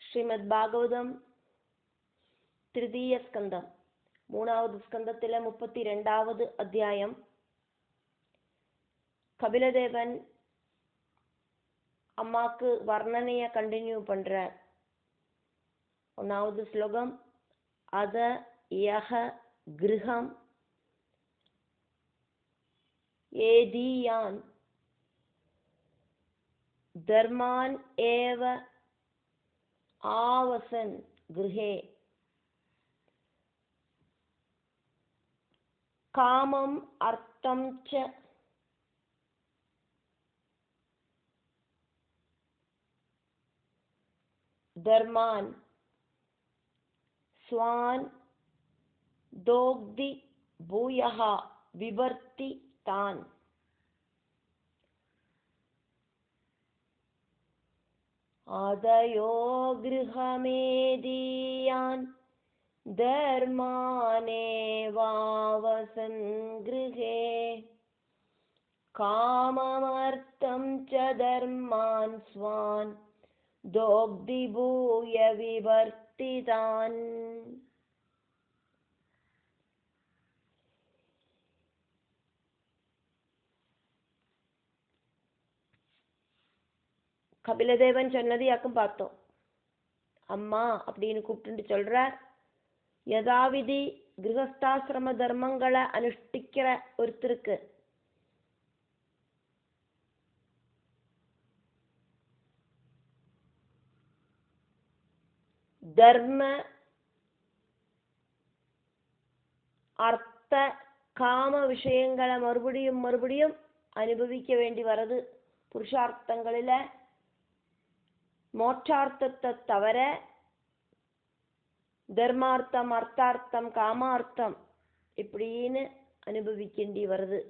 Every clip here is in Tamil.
ശ്രീമദ് ഭാഗവതം തൃതീയ സ്കന്ധം മൂന്നാമത് സ്കന്ധത്തിലെ 32வது അധ്യായം. கபிலதேவன் அம்மாக்கு வர்ணனையை கண்டினியூ பண்றார். ஒன்னாவது ஸ்லோகம். அத யஹ கிருஹம் ஏதியான் தர்மான் ஏவ ஆவசன் கிருஹே காமம் அர்த்தம் ச தர்மான் ஸ்வான் தோக்தி பூயஹ விவர்த்தி தான். ஆதயோ கிருஹமேதியான் தர்மானேவாவசன் கிருஹே காமமர்த்தம் ச தர்மான் ஸ்வான் தோக்தி பூய விவர்த்தி தான். கபிலதேவன் சொன்னது யாக்கும் பார்த்தோம். அம்மா அப்படின்னு கூப்பிட்டு சொல்றார். யதாவிதி கிரகஸ்தாசிரம தர்மங்களை அனுஷ்டிக்கிற ஒருத்தருக்கு தர்ம அர்த்த காம விஷயங்களை மறுபடியும் அனுபவிக்க வேண்டி வருது. புருஷார்த்தங்களில மோட்சார்த்தத்தை தவிர தர்மார்த்தம், அர்த்தார்த்தம், காமார்த்தம் இப்படின்னு அனுபவிக்கேண்டி வருது.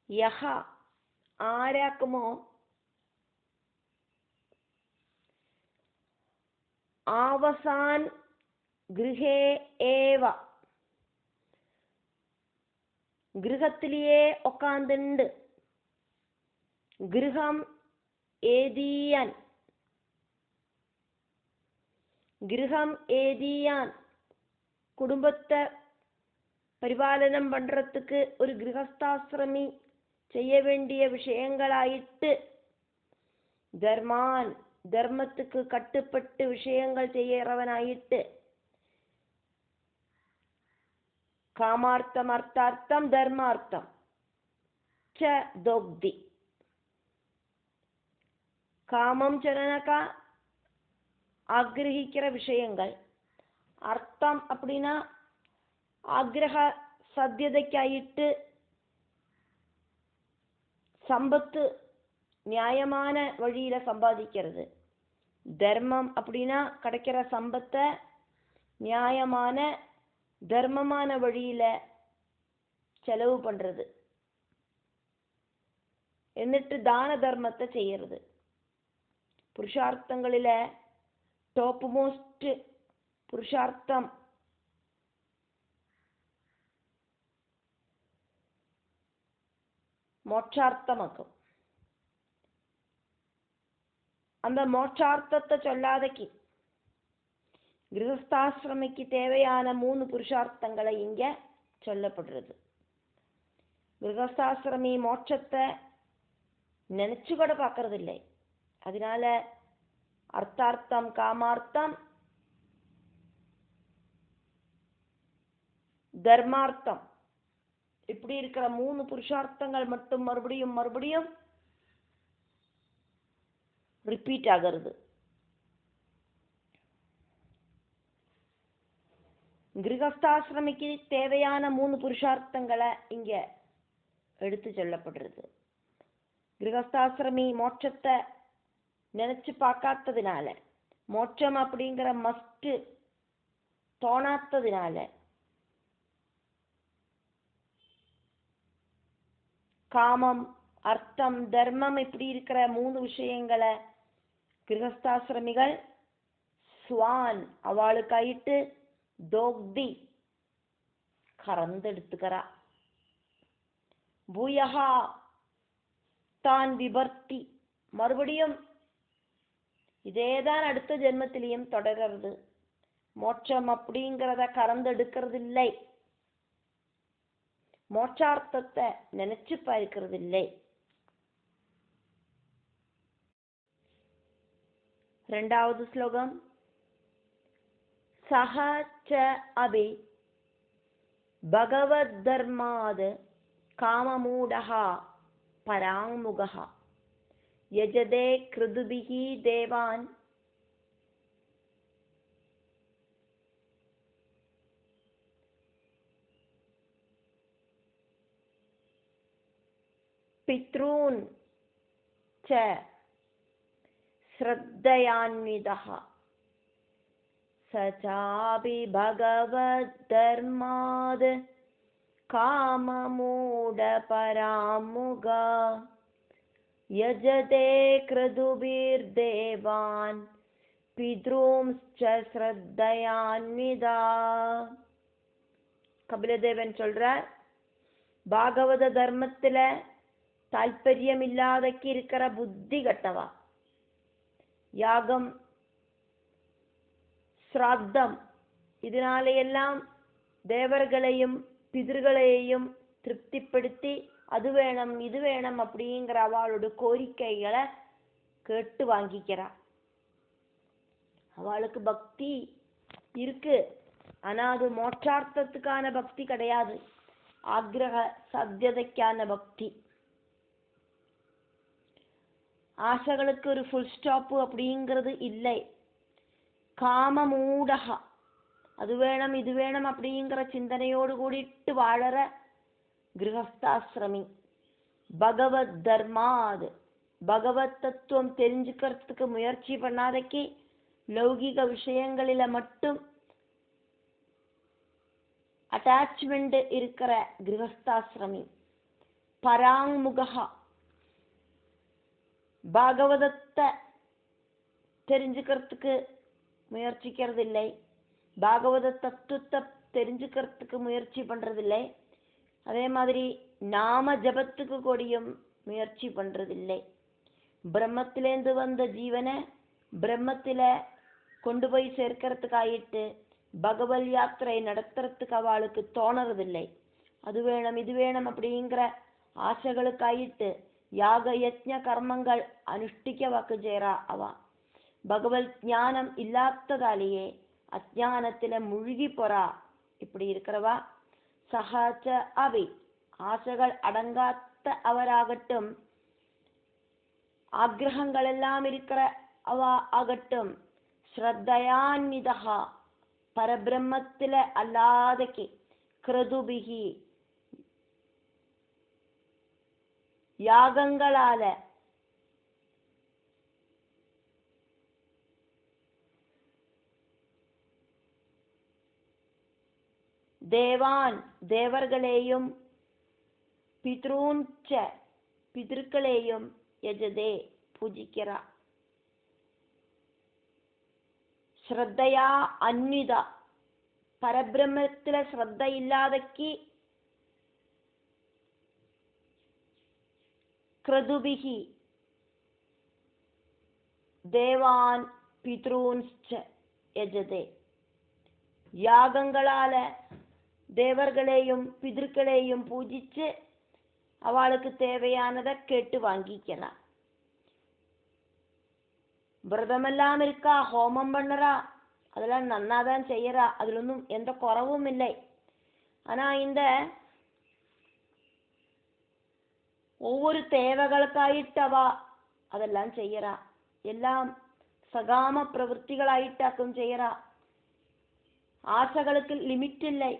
யஹ ആരാക്കുമോ ആവസാൻ ഗൃഹേ ഏവ ഗൃഹത്തിലേ ഒക്കാന്തുണ്ട്. ഗൃഹം ഏതിയാൻ குடும்பத்தை பரிபாலனம் பண்றதுக்கு ஒரு கிரகஸ்தாசிரமி செய்ய வேண்டிய விஷயங்களாயிட்டு தர்மான் தர்மத்துக்கு கட்டுப்பட்டு விஷயங்கள் செய்யறவனாயிட்டு காமார்த்தம், அர்த்தார்த்தம், தர்மார்த்தம் ச தோக்தி. காமம் சொன்னாக்கா ஆக்கிரகிக்கிற விஷயங்கள், அர்த்தம் அப்படின்னா ஆக்கிரக சத்தியதைக்காயிட்டு சம்பத்து நியாயமான வழியில சம்பாதிக்கிறது. தர்மம் அப்படின்னா கிடைக்கிற சம்பத்தை நியாயமான தர்மமான வழியில செலவு பண்றது, എന്നിട്ട് தான தர்மத்தை செய்யறது. புருஷார்த்தங்களில டாப் மோஸ்ட் புருஷார்த்தம் மோட்சார்த்தமாக்கும். அந்த மோட்சார்த்தத்தை சொல்லாதக்கு கிரகஸ்தாசிரமிக்கு தேவையான 3 புருஷார்த்தங்களை இங்க சொல்லப்படுறது. கிரகஸ்தாசிரமி மோட்சத்தை நினைச்சு கூட பார்க்கறது இல்லை. அதனால அர்த்தார்த்தம், காமார்த்தம், தர்மார்த்தம் இப்படி இருக்கிற 3 புருஷார்த்தங்கள் மட்டும் மறுபடியும் ரிப்பீட் ஆகிறது. கிரகஸ்தாசிரமிக்கு தேவையான 3 புருஷார்த்தங்களை இங்க எடுத்து சொல்லப்படுறது. கிரகஸ்தாசிரமி மோட்சத்தை நினைச்சு பார்க்காததுனால, மோட்சம் அப்படிங்கிற மஸ்ட் தோணாத்ததுனால காமம், அர்த்தம் தர்மம் இப்படி இருக்கிற 3 விஷயங்களை கிரகஸ்தாசிரமிகள் ஸ்வான் அவளுக்காயிட்டு தோக்தி கறந்தெடுத்துக்கிறா. பூயகா தான் விபர்த்தி மறுபடியும் இதேதான் அடுத்த ஜென்மத்திலையும் தொடர்கிறது. மோட்சம் அப்படிங்கிறத கறந்தெடுக்கிறது இல்லை, மோட்சார்த்தத்தை நினைச்சு பார்க்கிறது இல்லை. 2வது ஸ்லோகம். சஹ ச அபி பகவத் தர்மாத் காமமூடஹ பராங்முகஹ யஜதே கிருதுபிஹி தேவான் பித்ரூன் ச ஸ்ரத்தயான்விதஹ சசாபி பகவத் தர்மாத் காமமூட பராமுகா யஜதே கிருதுபிர் தேவான் பித்ரூம்ச்ச ஸ்ரத்தயான்விதா. கபிலதேவன் சொல்றார், பாகவத தர்மத்துல தாற்பயம் இல்லாதக்கு இருக்கிற புத்தி கட்டவா, யாகம் ஸ்ராத்தம் இதனாலையெல்லாம் தேவர்களையும் பிதர்களையும் திருப்திப்படுத்தி அது வேணும் இது வேணும் அப்படிங்கிற அவளோட கோரிக்கைகளை கேட்டு வாங்கிக்கிறா. அவளுக்கு பக்தி இருக்கு, ஆனா அது மோட்சார்த்தத்துக்கான பக்தி கிடையாது, ஆக்ரக சாத்தியதைக்கான பக்தி. ஆசைகளுக்கு ஒரு ஃபுல் ஸ்டாப்பு அப்படிங்கிறது இல்லை. காமமூடகா அது வேணும் இது வேணும் அப்படிங்கிற சிந்தனையோடு கூடிட்டு வாழற கிரகஸ்தாசிரமி. பகவத் தர்மாது பகவத் தத்துவம் தெரிஞ்சுக்கிறதுக்கு முயற்சி பண்ணாதக்கு லௌகிக விஷயங்களில மட்டும் அட்டாச்மெண்ட் இருக்கிற கிரகஸ்தாசிரமி. பராங்முகா பாகவதத்தை தெரிஞ்சுக்கிறதுக்கு முயற்சிக்கிறது இல்லை, பாகவத தத்துவத்தை தெரிஞ்சுக்கிறதுக்கு முயற்சி பண்றதில்லை. அதே மாதிரி நாம ஜபத்துக்கு கூடியும் முயற்சி பண்றதில்லை. பிரம்மத்திலேந்து வந்த ஜீவனை பிரம்மத்தில கொண்டு போய் சேர்க்கறதுக்காயிட்டு பகவத் யாத்திரை நடத்துறதுக்கு அவளுக்கு தோணறதில்லை. அது வேணும் இது வேணும் அப்படிங்கிற ஆசைகளுக்காயிட்டு யாக யஜ்ஞ கர்மங்கள் அனுஷ்டிக்க வாக்கு சேரா. அவ பகவத் ஞானம் இல்லாததாலேயே அஜானத்தில முழுகி போறா. இப்படி இருக்கிறவா சஹாச்ச அவி ஆசைகள் அடங்காத்த அவராகட்டும், ஆக்ரகங்கள் எல்லாம் இருக்கிற அவ ஆகட்டும், ஸ்ரத்தயான்விதா பரபிரம்மத்தில அல்லாதக்கு கிருதுபிகி யாகங்களால தேவான் தேவர்களையும் பித்ரூன்ச்ச பிதர்களையும் யஜதே பூஜிக்கிறா. ஸ்ரத்தையா அன்விதா பரபிரம்மத்துல ஸ்ரத்த இல்லாதக்கி கிருதுபிகி தேவான் பித்ரூன்ச்ச யஜதே யாகங்களால தேவர்களையும் பிதர்களையும் பூஜிச்சு அவளுக்கு தேவையானதை கேட்டு வாங்கிக்கலாம். விரதமெல்லாம் இருக்கா, ஹோமம் பண்ணுறா, அதெல்லாம் நன்னாதான் செய்யறா, அதுல ஒன்றும் எந்த குறவும் இல்லை. ஆனா இந்த ஒவ்வொரு தேவைகளுக்காயிட்டவா அதெல்லாம் செய்யறா, எல்லாம் சகாம பிரவൃத்திகளாயிட்டாக்கும் செய்யறா. ஆசைகளுக்கு லிமிட் இல்லை.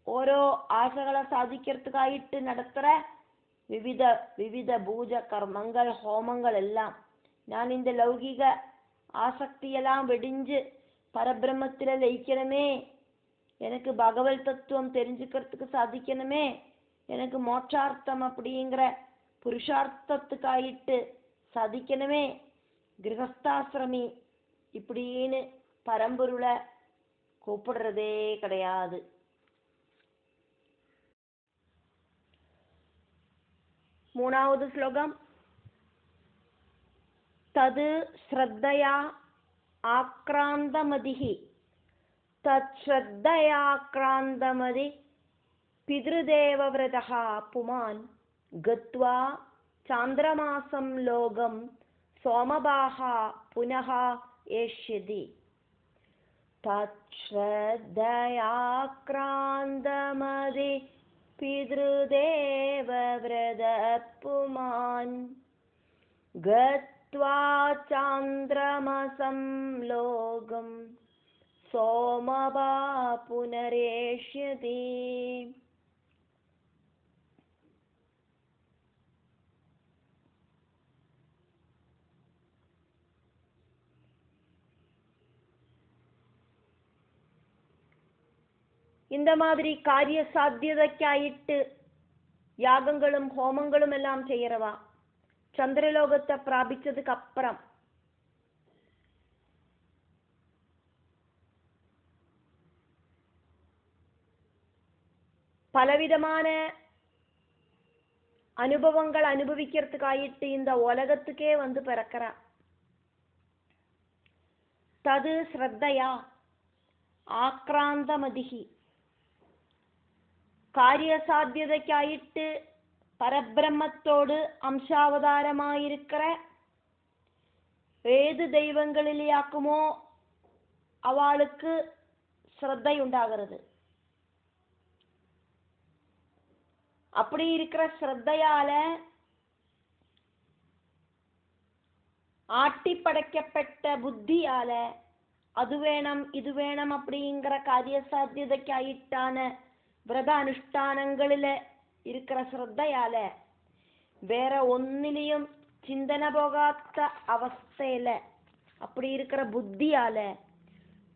ഓരോ ആശകളെ സാധിக்கிறதுக்காயிட்டு നടത്തുற വിവിധ பூஜ கர்மங்கள் ஹோமங்கள் எல்லாம் நான் இந்த லௌகிக ஆசக்தியெல்லாம் வெடிஞ்சு பரபிரம்மத்தில லயிக்கணுமே, எனக்கு பகவத் தத்துவம் தெரிஞ்சுக்கிறதுக்கு சாதிக்கணுமே, எனக்கு மோட்சார்த்தம் அப்படிங்கிற புருஷார்த்தத்துக்காயிட்டு சாதிக்கணுமே கிரகஸ்தாசிரமி இப்படின்னு பரம்பொருளை கூப்பிடுறதே கிடையாது. மூணாவது ஸ்லோகம். தது ஸ்ரத்தையா ஆக்ராந்தமதிஹி தத் ஸ்ரத்தையாக்ராந்தமதி பித்ருதேவவ்ரதः புமான் கத்வா சாந்திரமாசம் லோகம் சோமபாஹ புனः ஏஷ்யதி. தத் ஸ்ரத்தையாக்ராந்தமதி பித்ருதேவவ்ரதः புமான் கத்வா சாந்திரமாசம் லோகம் சோமபா புனரேஷ்யதி. இந்த மாதிரி காரிய சாத்தியதைக்காயிட்டு யாகங்களும் ஹோமங்களும் எல்லாம் செய்யறவா சந்திரலோகத்தை பிராபிச்சதுக்கு அப்புறம் பலவிதமான அனுபவங்கள் அனுபவிக்கிறதுக்காயிட்டு இந்த உலகத்துக்கே வந்து பிறக்கிறா. தது ஸ்ரத்தையா ஆக்ராந்தமதிஹி காரிய சாத்தியதைக்காயிட்டு பரபிரம்மத்தோடு அம்சாவதாரமாயிருக்கிற ஏது தெய்வங்களிலேயாக்குமோ அவளுக்கு ஸ்ரத்தை உண்டாகிறது. அப்படி இருக்கிற ஸ்ரத்தையால ஆட்டி படைக்கப்பட்ட புத்தியால அது வேணும் இது வேணும் அப்படிங்கிற காரிய சாத்தியதைக்காயிட்டான விரத அனுஷ்டானங்களில இருக்கிற ஸ்ரத்தையால வேற ஒன்னிலையும் சிந்தனை போகாத அவஸ்தையில அப்படி இருக்கிற புத்தியால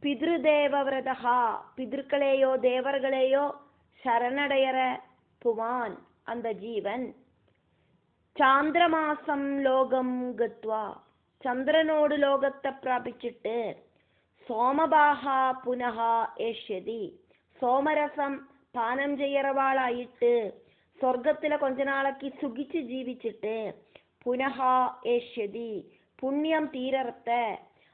பித்ருதேவவ்ரதா பிதர்களையோ தேவர்களையோ சரணடையற புமான் அந்த ஜீவன் சாந்திரமாசம் லோகம் கத்வா சந்திரனோடு லோகத்தை பிராபிச்சிட்டு சோமபாஹா புனः ஏஷ்யதி சோமரசம் பானம் செய்யறவாளாயிட்டு சொர்க்கத்துல கொஞ்ச நாளைக்கு சுகிச்சு ஜீவிச்சுட்டு புனः ஏஷ்யதி புண்ணியம் தீரர்த்த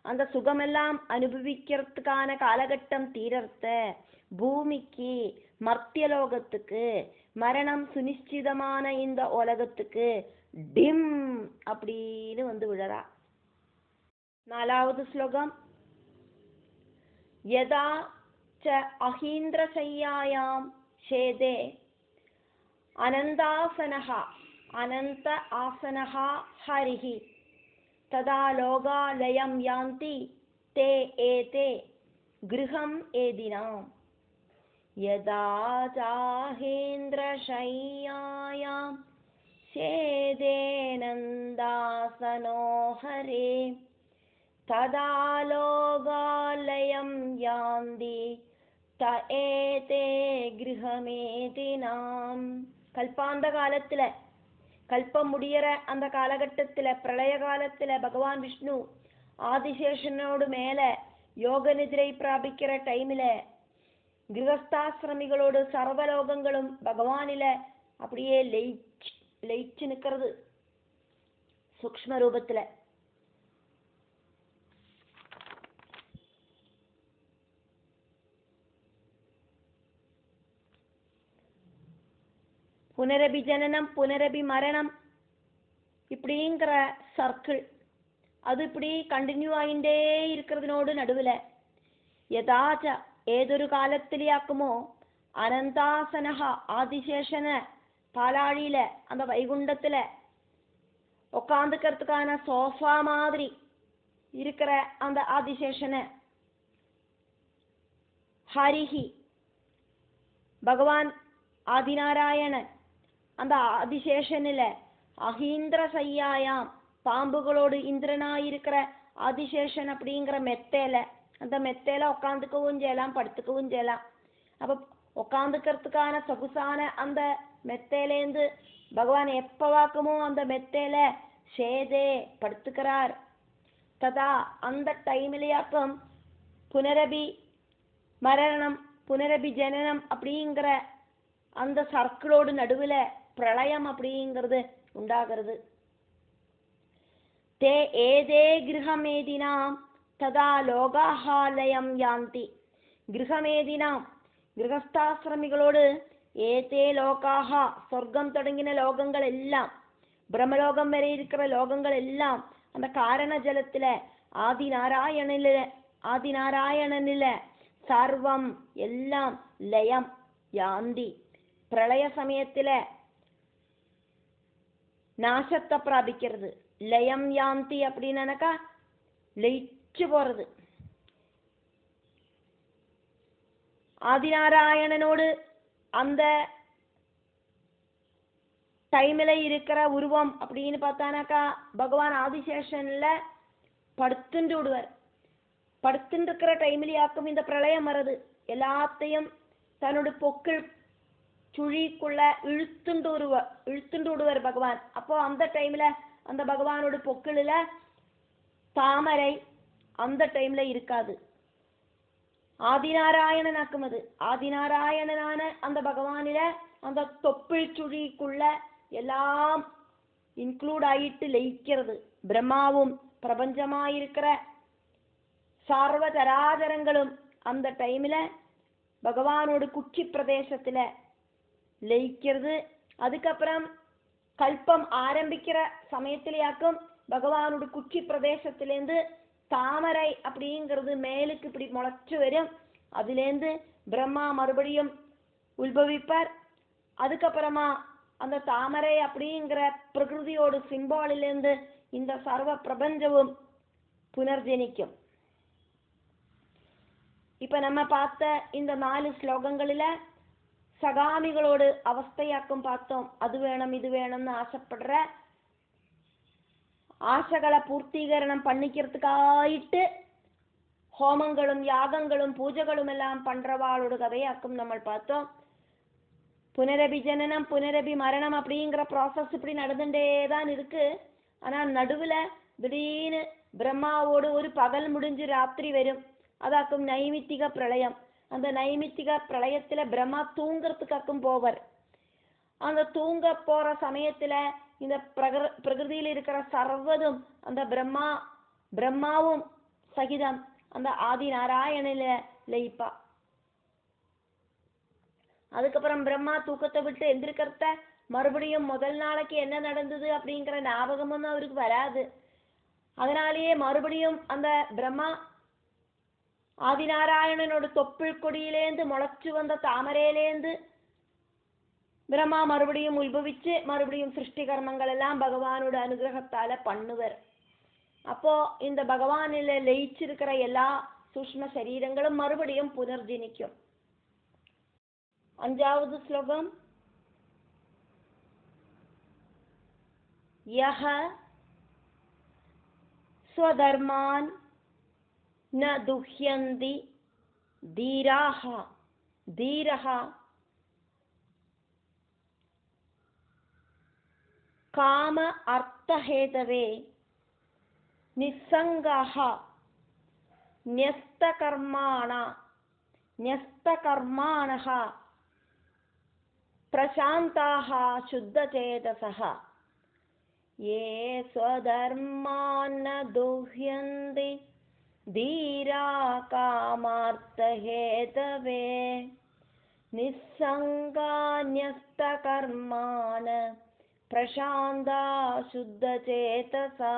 அந்த சுகமெல்லாம் அனுபவிக்கிறதுக்கான காலகட்டம் தீரர்த்த பூமிக்கு மர்த்தியலோகத்துக்கு மரணம் சுனிச்சிதமான இந்த உலகத்துக்கு டிம் அப்படின்னு வந்து விழறா. நாலாவது ஸ்லோகம். யதா ச அஹீந்திரசய்யாயாம் சேதே அனந்தாசனஹ அனந்த ஆசனஹ ஹரிஹி ததா லோகாலயம் யாந்தி தே ஏதே கிருஹம் ஏதினாம். யதா சாஹேந்திரசய்யாயாம் சேதேனந்தாசனோ ஹரே ததா லோகாலயம் யாந்தி த ஏதே கிருஹமேதினாம். கல்பாந்த காலத்துல கல்பம் முடியற அந்த காலகட்டத்துல பிரளய காலத்துல பகவான் விஷ்ணு ஆதிசேஷனோடு மேல யோக நிதிரை பிராபிக்கிற டைமில கிரகஸ்தாசிரமிகளோடு சர்வலோகங்களும் பகவானில அப்படியே லயிச்சு நிக்கிறது சூக்ஷ்ம ரூபத்துல. புனரபி ஜனனம் புனரபி மரணம் இப்படிங்கிற சர்க்கிள் அது இப்படி கண்டினியூ ஆகிண்டே இருக்கிறதுனோடு நடுவில் யதாச்ச ஏதொரு காலத்திலேயாக்குமோ அனந்தாசனஹா ஆதிசேஷன பாலாழியில அந்த வைகுண்டத்துல உட்காந்துக்கிறதுக்கான சோஃபா மாதிரி இருக்கிற அந்த ஆதிசேஷன ஹரிஹி பகவான் ஆதிநாராயணன் அந்த ஆதிசேஷனில அஹீந்திர சையாயாம் பாம்புகளோடு இந்திரனாயிருக்கிற ஆதிசேஷன் அப்படிங்கிற மெத்தையில அந்த மெத்தையில உட்காந்துக்கவும் செய்யலாம் படுத்துக்கவும் செய்யலாம். அப்ப உட்காந்துக்கிறதுக்கான சொகுசான அந்த மெத்தையிலேந்து பகவான் எப்பவாக்குமோ அந்த மெத்தையில சேதே படுத்துக்கிறார். ததா அந்த டைம்லயாக்கும் புனரபி மரணம் புனரபி ஜனனம் அப்படிங்கிற அந்த சர்க்கிளோடு நடுவில் பிரளயம் அப்படிங்கிறது உண்டாகிறது. தே ஏதே கிரகமேதினாம் ததா லோகாஹாலயம் யாந்தி. கிரகமேதினாம் கிரகஸ்தாசிரமிகளோடு ஏதே லோகாஹா சொர்க்கம் தொடங்கின லோகங்கள் எல்லாம் பிரம்மலோகம் வரை இருக்கிற லோகங்கள் எல்லாம் அந்த காரண ஜலத்துல ஆதிநாராயணனில சர்வம் எல்லாம் லயம் யாந்தி பிரளய சமயத்துல நாசத்தை பிராபிக்கிறது. லயம் யாந்தி அப்படின்னாக்கா லயிச்சு போறது. ஆதிநாராயணனோடு அந்த டைம்ல இருக்கிற உருவம் அப்படின்னு பார்த்தானாக்கா பகவான் ஆதிசேஷன்ல படுத்துட்டு விடுவார். படுத்துட்டு இருக்கிற டைம்லயாக்கும் இந்த பிரளயம் வருது. எல்லாத்தையும் தன்னோட பொக்கிள் சுழிக்குள்ள இழுத்துண்டு விடுவார் பகவான். அப்போ அந்த டைம்ல அந்த பகவானோட பொக்கிளில தாமரை அந்த டைம்ல இருக்காது. ஆதிநாராயணனாக்கும் அது. ஆதிநாராயணனான அந்த பகவானில அந்த தொப்பிள் சுழிக்குள்ள எல்லாம் இன்க்ளூட் ஆயிட்டு லயிக்கிறது. பிரம்மாவும் பிரபஞ்சமாயிருக்கிற சர்வ சராச்சரங்களும் அந்த டைம்ல பகவானோட குச்சி பிரதேசத்துல லயிக்கிறது. அதுக்கப்புறம் கல்பம் ஆரம்பிக்கிற சமயத்திலேயாக்கும் பகவானோட குச்சி பிரதேசத்திலேருந்து தாமரை அப்படிங்கிறது மேலுக்கு இப்படி முளைச்சு வரும். அதுலேருந்து பிரம்மா மறுபடியும் உத்பவிப்பார். அதுக்கப்புறமா அந்த தாமரை அப்படிங்கிற பிரகிருதியோட சிம்பாலிலேருந்து இந்த சர்வ பிரபஞ்சமும் புனர்ஜனிக்கும். இப்ப நம்ம பார்த்த இந்த 4 ஸ்லோகங்களில சகாமிகளோடு அவஸ்தையாக்கும் பார்த்தோம். அது வேணும் இது வேணும்னு ஆசைப்படுற ஆசைகளை பூர்த்தீகரணம் பண்ணிக்கிறதுக்காயிட்டு ஹோமங்களும் யாகங்களும் பூஜைகளும் எல்லாம் பண்றவாளோட கதையாக்கும் நம்ம பார்த்தோம். புனரபி ஜனனம் புனரபி மரணம் அப்படிங்கிற ப்ராசஸ் இப்படி நடந்துட்டேதான் இருக்கு. ஆனா நடுவுல திடீர்னு பிரம்மாவோடு ஒரு பகல் முடிஞ்சு ராத்திரி வரும். அதாக்கும் நைமித்திக பிரளயம். அந்த நைமித்திக பிரளயத்துல பிரம்மா தூங்கறதுக்காக்கும் போவர். அந்த தூங்க போற சமயத்துல இந்த பிரகிருதியில் இருக்கிற சர்வதும் அந்த பிரம்மாவும் சகிதம் அந்த ஆதி நாராயணில லயிப்பா. அதுக்கப்புறம் பிரம்மா தூக்கத்தை விட்டு எந்திரிக்கிறத மறுபடியும் முதல் நாளைக்கு என்ன நடந்தது அப்படிங்கிற ஞாபகமும் அவருக்கு வராது. அதனாலேயே மறுபடியும் அந்த பிரம்மா ஆதிநாராயணனோட தொப்பிள் கொடியிலேந்து முளைச்சு வந்த தாமரையிலேந்து பிரம்மா மறுபடியும் உத்பவிச்சு மறுபடியும் சிருஷ்டி கர்மங்கள் எல்லாம் பகவானோட அனுகிரகத்தால பண்ணுவர். அப்போ இந்த பகவானில லயிச்சிருக்கிற எல்லா சூக்ஷ்ம சரீரங்களும் மறுபடியும் புனர்ஜனிக்கும். 5வது ஸ்லோகம். யஹ ஸ்வதர்மான் ந துஹ்யந்தி தீரஹ காம அர்த்தஹேதவே நிஸ்ஸங்காஹ ன்யஸ்தகர்மாணஹ பிரசாந்தாஹ சுத்தசேதசஹ ये स्वधर्मान् न दुह्यन्ति धीरा कामार्थहेतवे निस्सङ्गान्यस्तकर्मान् प्रशान्ता शुद्धचेतसा.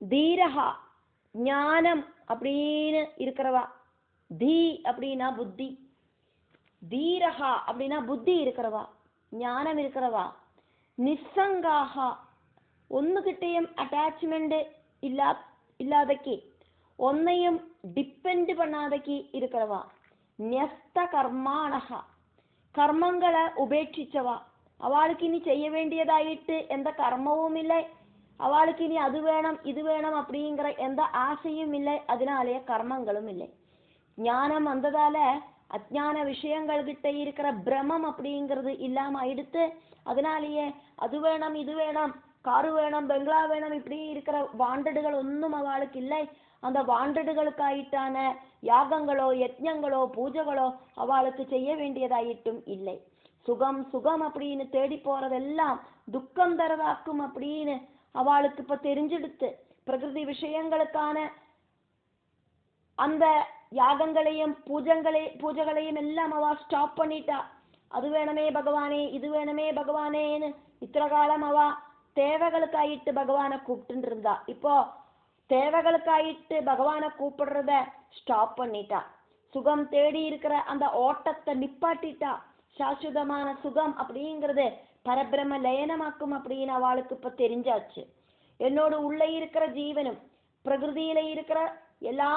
தீரஹா ஞானம் அப்படின்னு இருக்கிறவா. தீ அப்படின்னா புத்தி. தீரஹா அப்படின்னா புத்தி இருக்கிறவா, ஞானம் இருக்கிறவா. நிஸ்ஸங்காஹா ஒன்னுகிட்டையும் அட்டாச்மெண்ட் இல்லாதக்கி, ஒன்னையும் டிபெண்ட் பண்ணாதக்கி இருக்கிறவா. ன்யஸ்த கர்மாணஹா கர்மங்களை உபேட்சிச்சவா. அவளுக்கு இனி செய்ய வேண்டியதாயிட்டு எந்த கர்மவும் இல்லை. அவளுக்கு இனி அது வேணும் இது வேணும் அப்படிங்கிற எந்த ஆசையும் இல்லை. அதனாலேயே கர்மங்களும் இல்லை. ஞானம் வந்ததால அஜ்ஞான விஷயங்கள் கிட்ட இருக்கிற பிரமம் அப்படிங்கிறது இல்லாம ஆயிடுத்து. அதனாலேயே அது வேணும் இது வேணும், காரு வேணும், பெங்களா வேணும், இப்படி இருக்கிற வாண்டடுகள் ஒன்றும் அவளுக்கு இல்லை. அந்த வாண்டடுகளுக்காயிட்டான யாகங்களோ யஜ்ஞங்களோ பூஜைகளோ அவளுக்கு செய்ய வேண்டியதாயிட்டும் இல்லை. சுகம் சுகம் அப்படின்னு தேடி போறதெல்லாம் துக்கம் தரதாக்கும் அப்படின்னு அவளுக்கு இப்ப தெரிஞ்செடுத்து பிரகிருதி விஷயங்களுக்கான அந்த யாகங்களையும் பூஜைகளையும் எல்லாம் அவ ஸ்டாப் பண்ணிட்டா. அது வேணுமே பகவானே இது வேணுமே பகவானேன்னு இத்தனை காலம் அவ தேவைகளுக்காயிட்டு பகவானை கூப்பிட்டு இருந்தா. இப்போ தேவைகளுக்காயிட்டு பகவானை கூப்பிடுறத ஸ்டாப் பண்ணிட்டா. சுகம் தேடி இருக்கிற அந்த ஓட்டத்தை நிப்பாட்டிட்டா. சாஸ்வதமான சுகம் அப்படிங்கிறது பரபிரம லயனமாக்கும் அப்படின்னு அவளுக்கு இப்ப தெரிஞ்சாச்சு. என்னோட உள்ள இருக்கிற ஜீவனும் பிரகிருதியில இருக்கிற எல்லா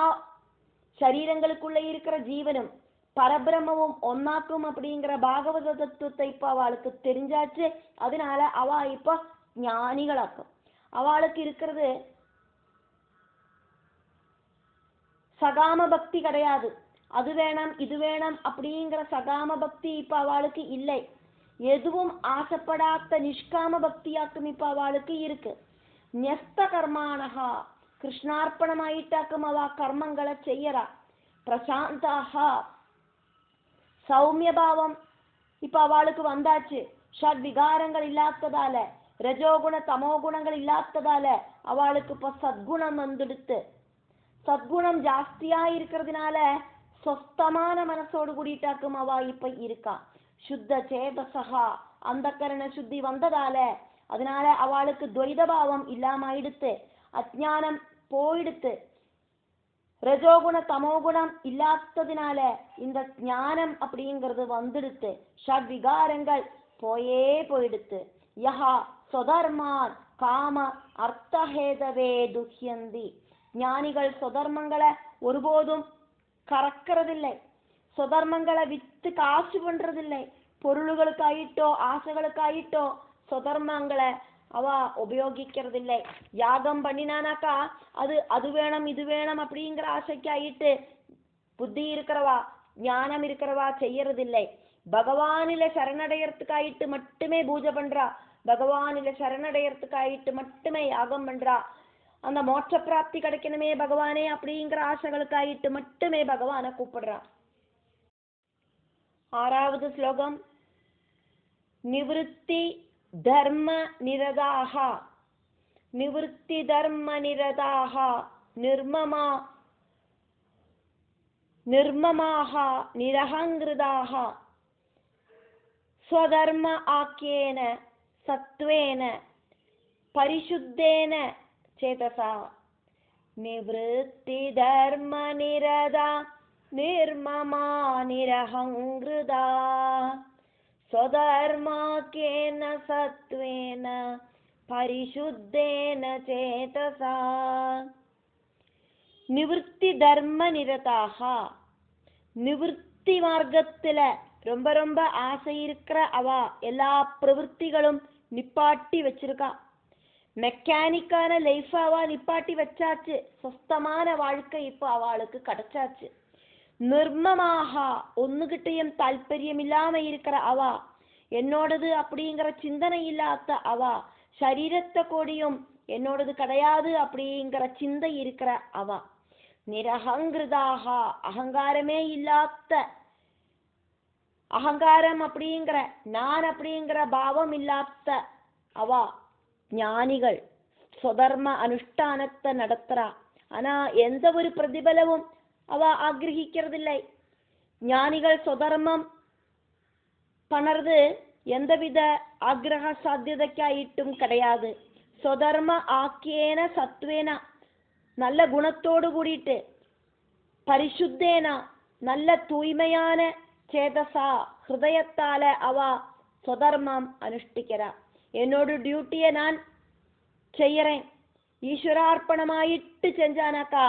சரீரங்களுக்குள்ள இருக்கிற ஜீவனும் பரபிரமமும் ஒன்னாக்கும் அப்படிங்கிற பாகவத தத்துவத்தை இப்ப அவளுக்கு தெரிஞ்சாச்சு. அதனால அவ இப்ப ஞானிகளாக்கும். அவளுக்கு இருக்கிறது சகாம பக்தி கிடையாது. அது வேணும் இது வேணும் அப்படிங்கிற சகாம பக்தி இப்ப அவளுக்கு இல்லை. எதுவும் ஆசைப்படாத நிஷ்காம பக்தியாக்கும் இப்ப அவளுக்கு இருக்கு. நியஸ்த கர்மானகா கிருஷ்ணார்ப்பணமாயிட்டாக்கும் அவ கர்மங்களை செய்யறா. பிரசாந்தாக சௌமியபாவம் இப்ப அவளுக்கு வந்தாச்சு. ஷட் விகாரங்கள் இல்லாததால ரஜோகுண தமோகுணங்கள் இல்லாததால அவளுக்கு இப்ப சத்குணம் வந்துடுத்து. சத்குணம் ஜாஸ்தியா இருக்கிறதுனால சொஸ்தமான மனசோடு கூடிட்டாக்கும் அவ இப்ப இருக்கா. சுத்த சேதசகா அந்த கரண சுத்தி வந்ததால அதனால அவளுக்கு துவைத பாவம் இல்லாம ஆயிடுத்து. அஜ்ஞானம் போயிடுத்து. ரஜோகுண தமோகுணம் இல்லாததினால இந்த ஞானம் அப்படிங்கிறது வந்துடுத்து. ஷட் விகாரங்கள் போயிடுத்து. யஹா சொதர்மான் காம அர்த்தஹேதவே துஹ்யந்தி. ஞானிகள் சொதர்மங்களை ஒருபோதும் கறக்கிறதில்லை. சொதர்மங்களை வித்து காசு பண்றதில்லை. பொருளுகளுக்காயிட்டோ ஆசைகளுக்காயிட்டோ சொதர்மங்களை அவ உபயோகிக்கிறதில்லை. யாகம் பண்ணினானாக்கா அது வேணும் இது வேணும் அப்படிங்கிற ஆசைக்காயிட்டு புத்தி இருக்கிறவா ஞானம் இருக்கிறவா செய்யறதில்லை. பகவானில சரணடையறதுக்காயிட்டு மட்டுமே பூஜை பண்றா. பகவானில சரணடையறதுக்காயிட்டு மட்டுமே யாகம் பண்றா. அந்த மோட்ச பிராப்தி கிடைக்கணுமே பகவானே அப்படிங்கிற ஆசைகளுக்காயிட்டு மட்டுமே பகவானை கூப்பிடுறா. 6வது ஸ்லோகம். நிவிருத்தி தர்ம நிரதாக நிவிருத்தி தர்ம நிரதாக நிர்மமாக நிரஹங்கிருதாக ஸ்வதர்ம ஆக்கியேன சத்வேன பரிசுத்தேன சேதசா. நிவிருத்தி தர்ம நிரதா நிர்மமா நிரஹங்கிருதா ஸ்வதர்மாக்கியேன சத்வேன பரிசுத்தேன சேதசா. நிவிருத்தி தர்ம நிரதாக நிவிருத்தி மார்க்கத்துல ரொம்ப ரொம்ப ஆசை இருக்கிற அவ எல்லா பிரவൃத்திகளும் நிப்பாட்டி வச்சிருக்கா. மெக்கானிக்கான லைஃப் அவ நிப்பாட்டி வச்சாச்சு. சொஸ்தமான வாழ்க்கை இப்போ அவளுக்கு கிடைச்சாச்சு. நிர்மமாக ஒண்ணுகிட்டையும் தால்பரியம் இல்லாம இருக்கிற அவ, என்னோடது அப்படிங்கிற சிந்தனை இல்லாத அவ, சரீரத்தை கூடியும் என்னோடது கிடையாது அப்படிங்கிற சிந்தை இருக்கிற அவ, நிரஹங்கிருதாக அகங்காரமே இல்லாத, அகங்காரம் அப்படிங்கிற நான் அப்படிங்கிற பாவம் இல்லாத அவ ஞானிகள் സ്വധർമ്മ അനുഷ്ഠാനത്തെ നടത്തുക. ஆனா எந்த ஒரு பிரதிபலவும் அவ ஆகிரகிக்கிறதில்லை. ஞானிகள் സ്വധർമ്മம் பணர்து எந்தவித ஆக்ரக சாத்தியதைக்காயிட்டும் கிடையாது. സ്വധർമ്മ ஆக்கியேன சத்வேன நல்ல குணத்தோடு கூடிட்டு, பரிசுத்தேன நல்ல தூய்மையான சேதசா ஹிருதயத்தால அவ സ്വധർമ്മம் அனுஷ்டிக்கிறா. என்னோட டியூட்டியை நான் செய்யறேன், ஈஸ்வரார்ப்பணமாயிட்டு செஞ்சானாக்கா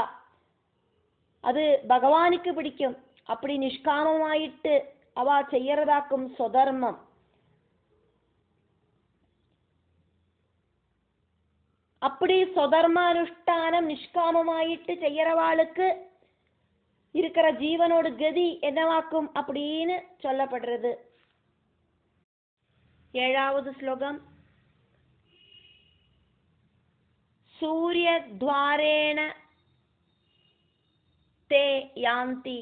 அது பகவானுக்கு பிடிக்கும். அப்படி நிஷ்காமமாயிட்டு அவ செய்யறதாக்கும் സ്വധർമ്മம். அப்படி സ്വധർമ്മ அனுஷ்டானம் நிஷ்காமமாயிட்டு செய்யறவாளுக்கு இருக்கிற ஜீவனோட கதி என்னவாக்கும் அப்படின்னு சொல்லப்படுறது. 7வது ஸ்லோகம். சூரியத்வாரேண தே யாந்தி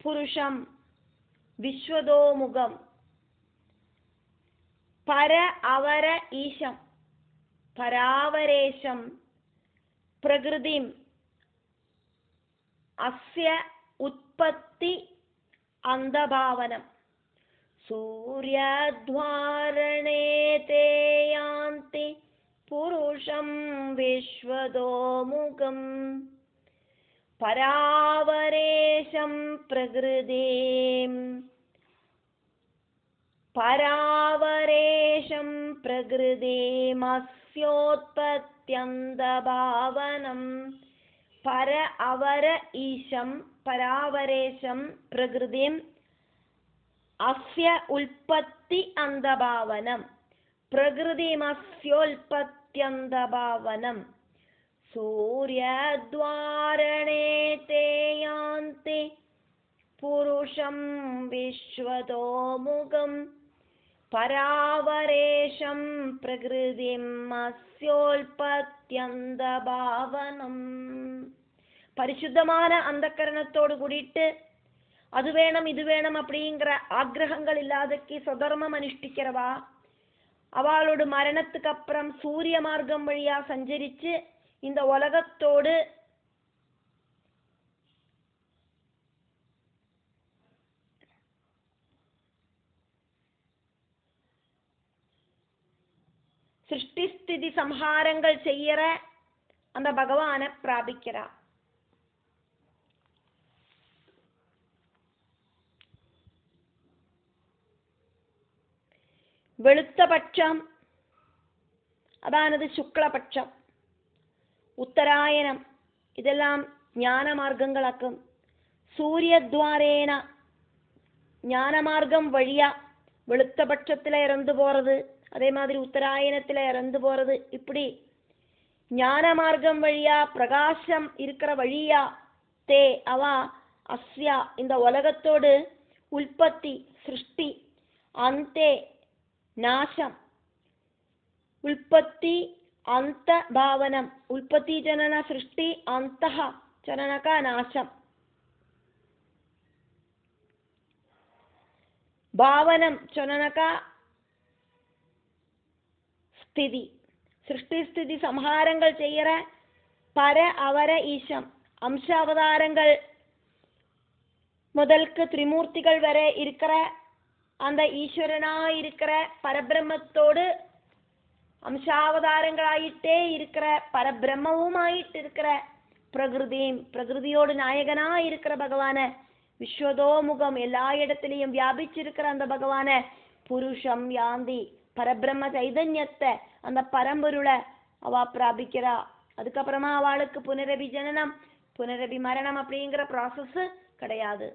புருஷம் விஸ்வதோமுகம் பர அவர ஈஷம் பராவரேஷம் பிரகிருதிம் அஸ்ய உற்பத்தி அந்தபாவனம். சூரியத்வாரணே தே யாந்தி புருஷம் விஸ்வதோமுகம் பராவரேஷம் பிரகிருதிம் அஸ்யோத்பத்யந்தபாவனம். பர அவர ஈஷம் பராவரேஷம் பிரகிருதிம் அஸ்ய உற்பத்தி அந்தபாவனம். பிரகிருதிமஸ்யோல்பத்யந்தபாவனம். சூரியத்வாரணே தே யாந்தி புருஷம் விஸ்வதோமுகம் பராவரேஷம் பிரகிருதிம் அஸ்யோல்பத்யந்தபாவனம். பரிசுத்தமான அந்த கரணத்தோடு கூடிட்டு அது வேணும் இது வேணும் அப்படிங்கிற ஆக்ரகங்கள் இல்லாதக்கு சுதர்மம் அனுஷ்டிக்கிறவா அவளோட மரணத்துக்கு அப்புறம் சூரிய மார்க்கம் வழியா சஞ்சரிச்சு இந்த உலகத்தோடு சிருஷ்டி ஸ்திதி சம்ஹாரங்கள் செய்யற அந்த பகவானை பிராபிக்கிறா. வெளுத்த பட்சம் அதானது சுக்லபட்சம், உத்தராயணம் இதெல்லாம் ஞான மார்க்கங்களாக்கும். சூரியத்வாரேன ஞான மார்க்கம் வழியா வெளுத்த பட்சத்துல இறந்து போறது, அதே மாதிரி உத்தராயணத்துல இறந்து போறது, இப்படி ஞான மார்க்கம் வழியா பிரகாசம் இருக்கிற வழியா தே அவா அஸ்யா இந்த உலகத்தோடு உற்பத்தி சிருஷ்டி அந்தே நாசம் உற்பத்தி அந்த பாவனம். உற்பத்தி ஜனன சிருஷ்டி அந்தஹ ஜனனக நாசம். பாவனம் ஜனனக ஸ்திதி. சிருஷ்டி ஸ்திதி சம்ஹாரங்கள் செய்யற பர அவர ஈஷம் அம்ச அவதாரங்கள் முதலுக்கு திரிமூர்த்திகள் வரை இருக்கிற அந்த ஈஸ்வரனா இருக்கிற பரபிரம்மத்தோடு அம்சாவதாரங்களாயிட்டே இருக்கிற பரபிரம்மவும் ஆயிட்டு இருக்கிற பிரகிருதியும் பிரகிருதியோடு நாயகனா இருக்கிற பகவான விஸ்வதோமுகம் எல்லா இடத்திலையும் வியாபிச்சிருக்கிற அந்த பகவான புருஷம் யாந்தி பரபிரம்ம சைதன்யத்தை அந்த பரம்பொருளை அவ பிராபிக்கிறா. அதுக்கப்புறமா அவளுக்கு புனரபி ஜனனம் புனரபி மரணம் அப்படிங்கிற ப்ராசஸ் கிடையாது.